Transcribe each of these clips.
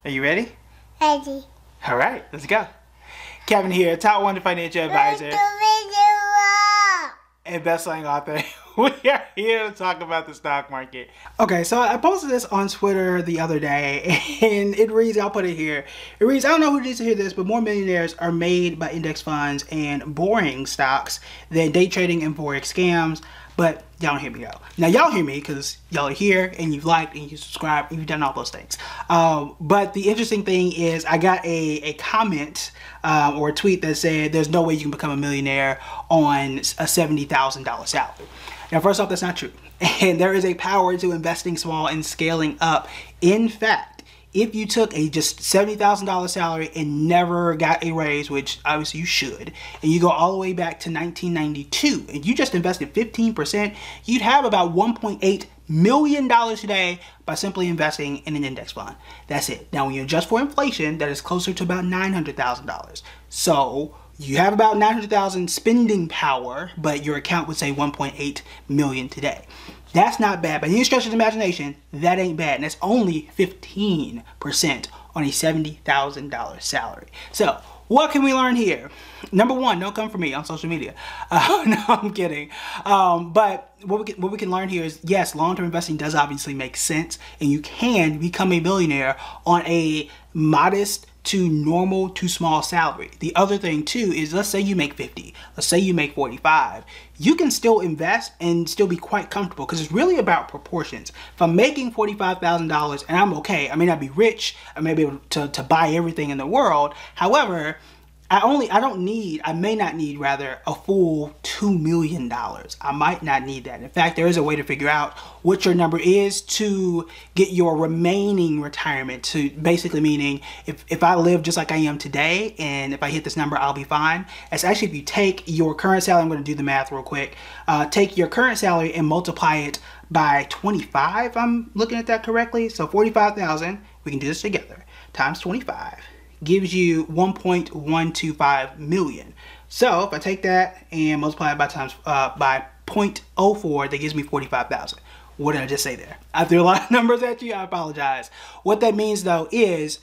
Are you ready? Ready. All right, let's go. Kevin here, top 1 financial advisor and best-selling author. We are here to talk about the stock market. Okay, so I posted this on Twitter the other day, and it reads, I'll put it here. It reads, I don't know who needs to hear this, but more millionaires are made by index funds and boring stocks than day trading and forex scams. But y'all don't hear me though. Now y'all hear me because y'all are here and you've liked and you subscribed and you've done all those things. But the interesting thing is I got a comment or a tweet that said there's no way you can become a millionaire on a $70,000 salary. Now first off, that's not true. And there is a power to investing small and scaling up. In fact, if you took a just $70,000 salary and never got a raise, which obviously you should, and you go all the way back to 1992, and you just invested 15%, you'd have about $1.8 million today by simply investing in an index fund. That's it. Now, when you adjust for inflation, that is closer to about $900,000. So you have about $900,000 spending power, but your account would say $1.8 million today. That's not bad. By any stretch of the imagination, that ain't bad. And that's only 15% on a $70,000 salary. So what can we learn here? Number one, don't come for me on social media. No, I'm kidding. But what we can learn here is, yes, long-term investing does obviously make sense, and you can become a millionaire on a modest to normal to small salary. The other thing too is, let's say you make 50, let's say you make 45, you can still invest and still be quite comfortable because it's really about proportions. If I'm making $45,000 and I'm okay, I may not be rich, I may be able to buy everything in the world. However, I may not need a full $2 million. I might not need that. In fact, there is a way to figure out what your number is to get your remaining retirement, to basically meaning if I live just like I am today and if I hit this number, I'll be fine. It's actually if you take your current salary, I'm going to do the math real quick, take your current salary and multiply it by 25, I'm looking at that correctly. So 45,000, we can do this together, times 25. Gives you 1.125 million. So if I take that and multiply it by 0.04, that gives me 45,000. What did I just say there? I threw a lot of numbers at you. I apologize. What that means though is,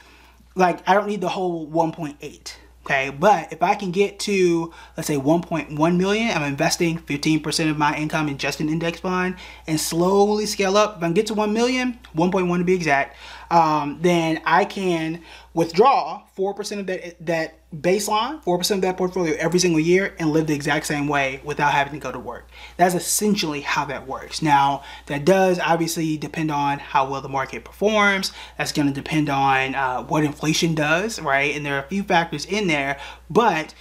like, I don't need the whole 1.8. Okay, but if I can get to, let's say 1.1 million, I'm investing 15% of my income in just an index fund and slowly scale up. If I can get to 1 million, 1.1 to be exact, then I can withdraw 4% of that baseline, 4% of that portfolio every single year and live the exact same way without having to go to work. That's essentially how that works. Now, that does obviously depend on how well the market performs. That's going to depend on what inflation does, right? And there are a few factors in there, but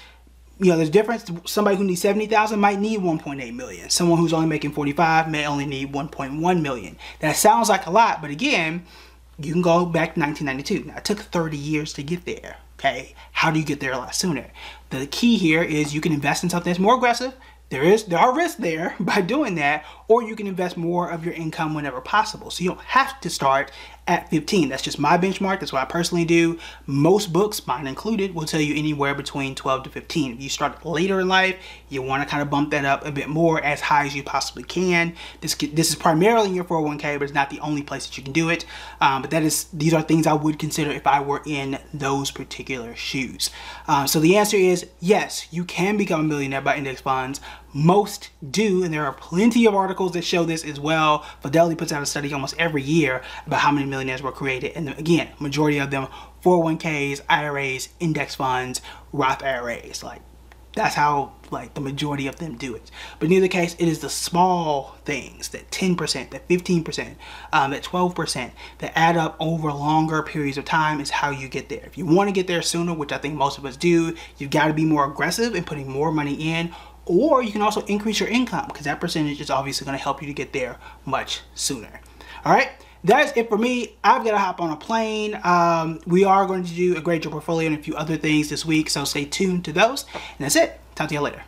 you know, there's a difference. Somebody who needs 70,000 might need 1.8 million. Someone who's only making 45 may only need 1.1 million. That sounds like a lot, but again, you can go back to 1992. Now, it took 30 years to get there, okay? How do you get there a lot sooner? The key here is you can invest in something that's more aggressive. There are risks there by doing that, or you can invest more of your income whenever possible. So you don't have to start at 15. That's just my benchmark. That's what I personally do. Most books, mine included, will tell you anywhere between 12 to 15. If you start later in life, you want to kind of bump that up a bit more, as high as you possibly can. This is primarily in your 401k, but it's not the only place that you can do it. But these are things I would consider if I were in those particular shoes. So the answer is yes, you can become a millionaire by index funds. Most do, and there are plenty of articles that show this as well. Fidelity puts out a study almost every year about how many millionaires were created, and again, majority of them 401ks, IRAs, index funds, Roth IRAs. Like, that's how, like, the majority of them do it. But in either case, it is the small things, that 10%, that 15%, that 12% that add up over longer periods of time is how you get there. If you want to get there sooner, which I think most of us do, you've got to be more aggressive in putting more money in. Or you can also increase your income, because that percentage is obviously going to help you to get there much sooner. All right, that is it for me. I've got to hop on a plane. We are going to do a grade your portfolio and a few other things this week, so stay tuned to those. And that's it. Talk to you later.